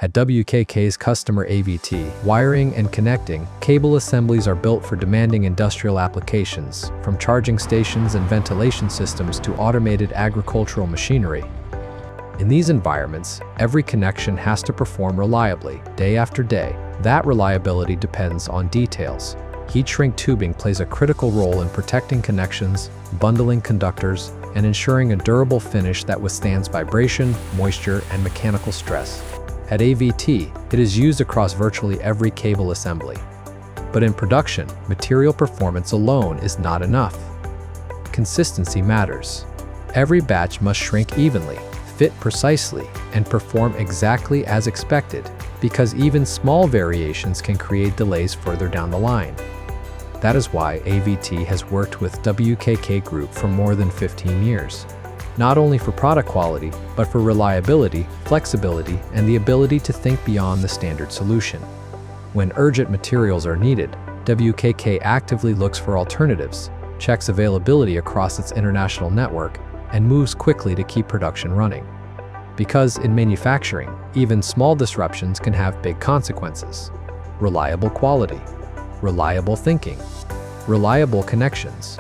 At WKK's customer AVT Wiring and Connecting, cable assemblies are built for demanding industrial applications, from charging stations and ventilation systems to automated agricultural machinery. In these environments, every connection has to perform reliably, day after day. That reliability depends on details. Heat shrink tubing plays a critical role in protecting connections, bundling conductors, and ensuring a durable finish that withstands vibration, moisture, and mechanical stress. At AVT, it is used across virtually every cable assembly. But in production, material performance alone is not enough. Consistency matters. Every batch must shrink evenly, fit precisely, and perform exactly as expected, because even small variations can create delays further down the line. That is why AVT has worked with WKK Group for more than 15 years. Not only for product quality, but for reliability, flexibility, and the ability to think beyond the standard solution. When urgent materials are needed, WKK actively looks for alternatives, checks availability across its international network, and moves quickly to keep production running. Because in manufacturing, even small disruptions can have big consequences. Reliable quality, reliable thinking, reliable connections.